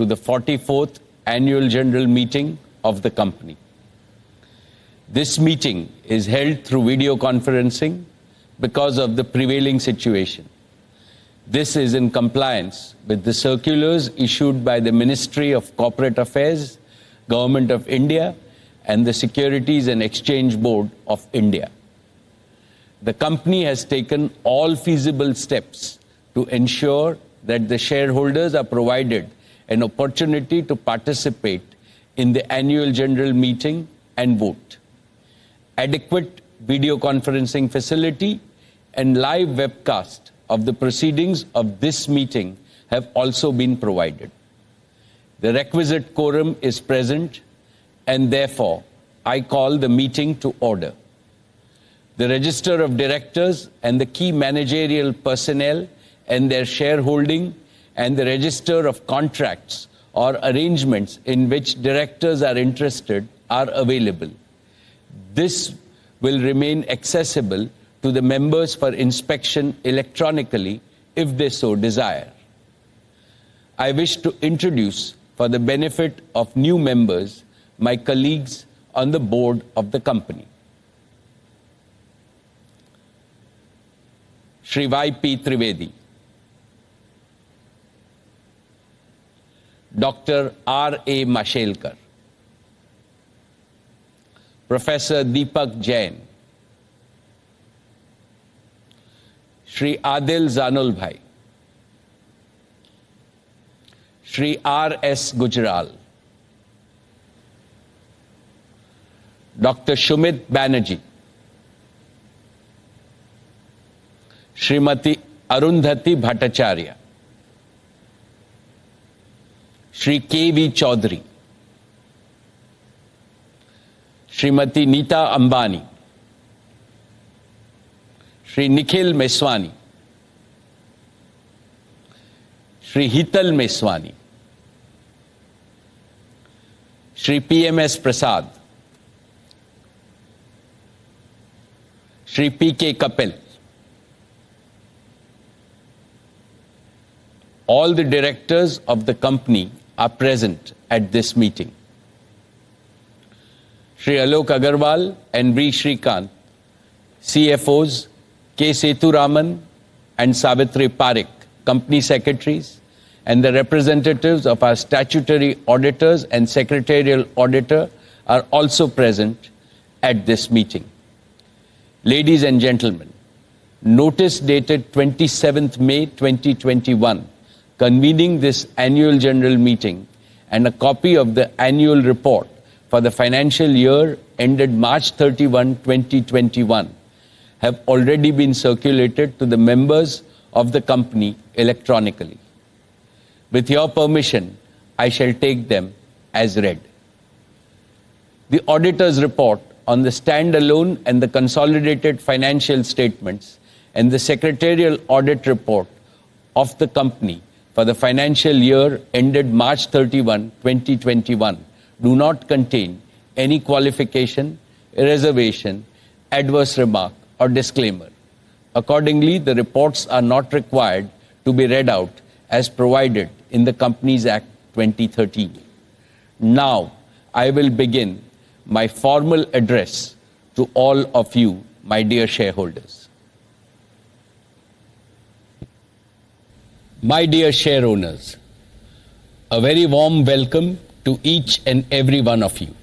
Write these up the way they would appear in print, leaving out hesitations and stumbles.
to the 44th Annual General Meeting of the company. This meeting is held through video conferencing because of the prevailing situation. This is in compliance with the circulars issued by the Ministry of Corporate Affairs, Government of India, and the Securities and Exchange Board of India. The company has taken all feasible steps to ensure that the shareholders are provided an opportunity to participate in the annual general meeting and vote. Adequate video conferencing facility and live webcast of the proceedings of this meeting have also been provided. The requisite quorum is present, and therefore I call the meeting to order. The register of directors and the key managerial personnel and their shareholding and the register of contracts or arrangements in which directors are interested are available. This will remain accessible to the members for inspection electronically if they so desire. I wish to introduce, for the benefit of new members, my colleagues on the board of the company. Shri Y.P. Trivedi, Dr. R.A. Mashelkar, Professor Deepak Jain, Shri Adil Zanulbhai, Shri R.S. Gujral, Dr. Shumit Banerjee, Srimati Arundhati Bhattacharya, Shri K.V. Chaudhary, Srimati Nita Ambani, Shri Nikhil Meswani, Shri Hital Meswani, Shri P.M.S. Prasad, Shri P.K. Kapil. All the directors of the company are present at this meeting. Shri Alok Agarwal and V. Shrikant, CFOs, K. Sethuraman and Savitri Parekh, company secretaries, and the representatives of our statutory auditors and secretarial auditor are also present at this meeting. Ladies and gentlemen, notice dated 27th May 2021 convening this annual general meeting and a copy of the annual report for the financial year ended March 31, 2021 have already been circulated to the members of the company electronically. With your permission, I shall take them as read. The auditor's report on the standalone and the consolidated financial statements and the secretarial audit report of the company for the financial year ended March 31, 2021 do not contain any qualification, reservation, adverse remark, or disclaimer. Accordingly, the reports are not required to be read out as provided in the Companies Act 2013. Now, I will begin my formal address to all of you, my dear shareholders. My dear share owners, a very warm welcome to each and every one of you.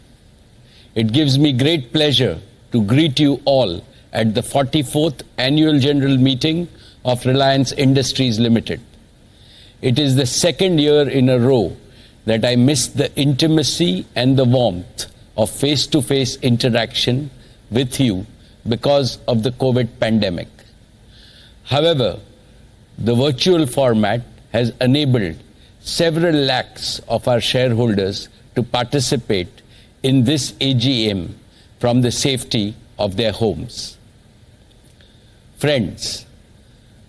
It gives me great pleasure to greet you all at the 44th Annual General Meeting of Reliance Industries Limited. It is the second year in a row that I missed the intimacy and the warmth of face-to-face interaction with you because of the COVID pandemic. However, the virtual format has enabled several lakhs of our shareholders to participate in this AGM from the safety of their homes. Friends,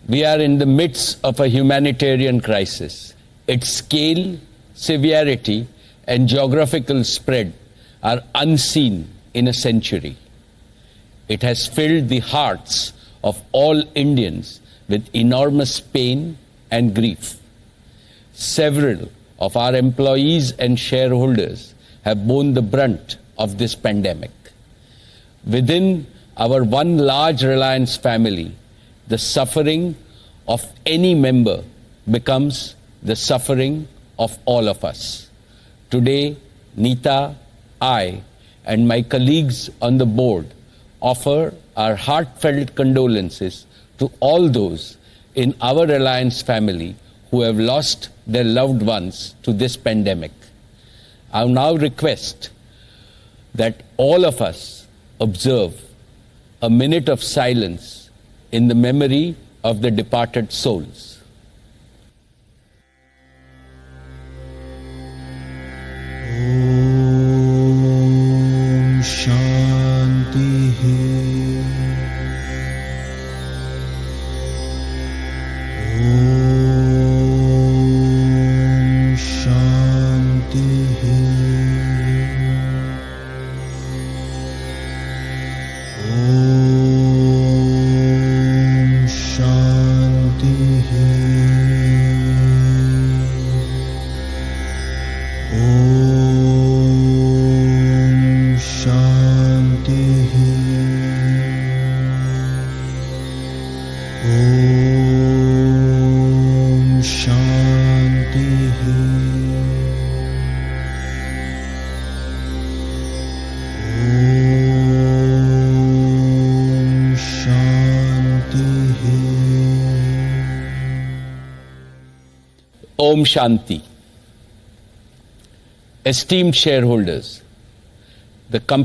we are in the midst of a humanitarian crisis. Its scale, severity, and geographical spread are unseen in a century. It has filled the hearts of all Indians with enormous pain and grief. Several of our employees and shareholders have borne the brunt of this pandemic. Within our one large Reliance family, the suffering of any member becomes the suffering of all of us. Today, Neeta, I, and my colleagues on the board offer our heartfelt condolences to all those in our Reliance family who have lost their loved ones to this pandemic. I now request that all of us observe a minute of silence in the memory of the departed souls. Om Shanti. Om Shanti. Om Shanti. Om Shanti. Om Shanti. Om Shanti. Om Shanti. Esteemed shareholders, the company